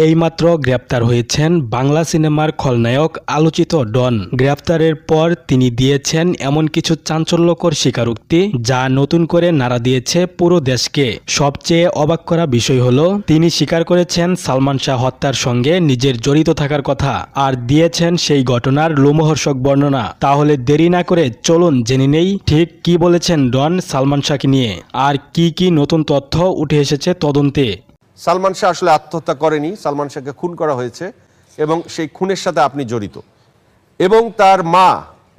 এইমাত্র গ্রেপ্তার হয়েছেন বাংলা সিনেমার খলনায়ক আলোচিত ডন। গ্রেপ্তারের পর তিনি দিয়েছেন এমন কিছু চাঞ্চল্যকর স্বীকারোক্তি যা নতুন করে নাড়া দিয়েছে পুরো দেশকে। সবচেয়ে অবাক করা বিষয় হলো তিনি স্বীকার করেছেন সালমান শাহ হত্যার সঙ্গে নিজের জড়িত থাকার কথা, আর দিয়েছেন সেই ঘটনার লোমহর্ষক বর্ণনা। তাহলে দেরি না করে চলুন জেনে নেই ঠিক কি বলেছেন ডন সালমান শাহকে নিয়ে, আর কি নতুন তথ্য উঠে এসেছে তদন্তে। সালমান শাহ আসলে আত্মহত্যা করেনি, সালমান শাহকে খুন করা হয়েছে এবং সেই খুনের সাথে আপনি জড়িত। এবং তার মা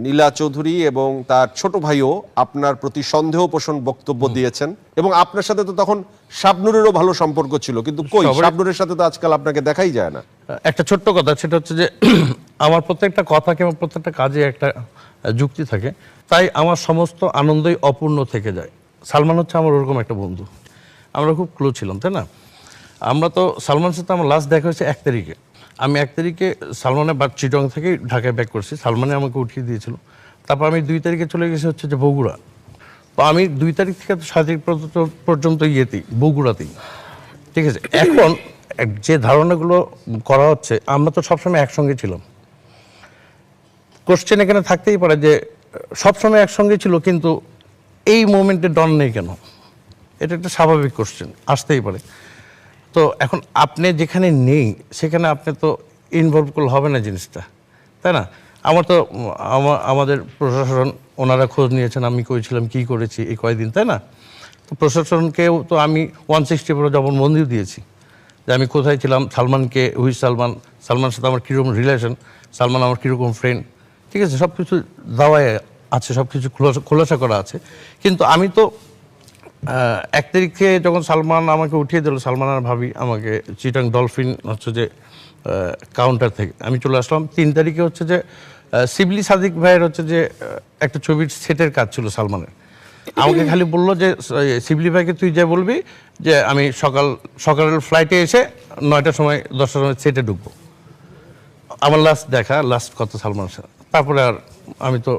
নীলা চৌধুরী এবং তার ছোট ভাইও আপনার প্রতি সন্দেহ পোষণ বক্তব্য দিয়েছেন, এবং আপনার সাথে তো তখন শাবনুরেরও ভালো সম্পর্ক ছিল, কিন্তু কই শাবনুরের সাথে তো আজকাল আপনাকে দেখাই যায় না। একটা ছোট্ট কথা, সেটা হচ্ছে যে আমার প্রত্যেকটা কথা কিংবা প্রত্যেকটা কাজে একটা যুক্তি থাকে, তাই আমার সমস্ত আনন্দই অপূর্ণ থেকে যায়। সালমান হচ্ছে আমার ওরকম একটা বন্ধু, আমরা খুব ক্লোজ ছিলাম, তাই না? আমরা তো সালমানের সাথে আমার লাস্ট দেখা হয়েছে 1 তারিখে। আমি 1 তারিখে সালমানের চিটং থেকে ঢাকায় ব্যাক করছি, সালমানে আমাকে উঠিয়ে দিয়েছিল। তারপর আমি 2 তারিখে চলে গেছি হচ্ছে যে বগুড়া। তো আমি 2 তারিখ থেকে 7 তারিখ পর্যন্ত বগুড়াতেই, ঠিক আছে। এখন যে ধারণাগুলো করা হচ্ছে, আমরা তো সবসময় একসঙ্গে ছিলাম। কোশ্চেন এখানে থাকতেই পারে যে সবসময় একসঙ্গে ছিল, কিন্তু এই মোমেন্টে ডন নেই কেন? এটা একটা স্বাভাবিক কোশ্চেন, আসতেই পারে। তো এখন আপনি যেখানে নেই সেখানে আপনি তো ইনভলভ করলে হবে না জিনিসটা, তাই না? আমাদের প্রশাসন ওনারা খোঁজ নিয়েছেন আমি করেছিলাম, কী করেছি এই কয়েকদিন, তাই না? তো প্রশাসনকেও তো আমি 160 পুরো জবানবন্দিও দিয়েছি যে আমি কোথায় ছিলাম, সালমানকে, সালমানের সাথে আমার কীরকম রিলেশন, সালমান আমার কীরকম ফ্রেন্ড, ঠিক আছে, সব কিছু দাওয়ায় আছে, সব কিছু খোলাসা করা আছে। কিন্তু আমি তো 1 তারিখে যখন সালমান আমাকে উঠিয়ে দিল, সালমান আর ভাবি আমাকে চিটাং ডলফিন হচ্ছে যে কাউন্টার থেকে আমি চলে আসলাম। 3 তারিখে হচ্ছে যে শিবলি সাদিক ভাইয়ের হচ্ছে যে একটা ছবির সেটের কাজ ছিল সালমানের। আমাকে খালি বললো যে শিবলি ভাইকে তুই যা বলবি যে আমি সকালের ফ্লাইটে এসে 9টার সময় 10টার সময় সেটে ঢুকবো। আমার লাস্ট কথা সালমানের সাথে। তারপরে আর আমি তো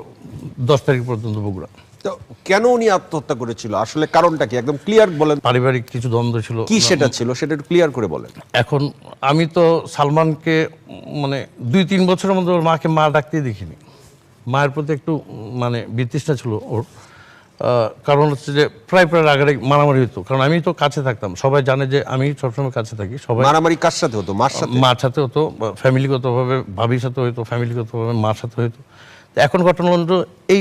10 তারিখ পর্যন্ত বগুড়া। তো কেন উনি আত্মহত্যা করেছিল, আসলে কারণটা কি একদম ক্লিয়ার বলেন। পারিবারিক কিছু দ্বন্দ্ব ছিল। কি সেটা ছিল, সেটা একটু ক্লিয়ার করে বলেন। এখন আমি তো সালমানকে মানে 2-3 বছরের মধ্যে ওর মাকে মা ডাকতেই দেখিনি। মায়ের প্রতি একটু মানে বিতৃষ্ণা ছিল ওর। কারণ হচ্ছে যে প্রায় রাগারাগি মারামারি হতো, কারণ আমি তো কাছে থাকতাম, সবাই জানে যে আমি সবসময় কাছে থাকি। সবাই মারামারি কার সাথে হতো? মার সাথে হতো, ফ্যামিলিগতভাবে ভাবির সাথে হইতো, ফ্যামিলিগতভাবে মার সাথে হইতো। এখন ঘটনা এই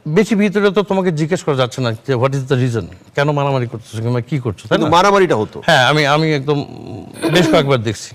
বেশি ভিতরে তো তোমাকে জিজ্ঞেস করা যাচ্ছে না যে হোয়াট ইজ দ্য রিজন, কেন মারামারি করছো কিংবা কি করছো, তাই না? মারামারিটা হতো। হ্যাঁ, আমি একদম বেশ কয়েকবার দেখছি।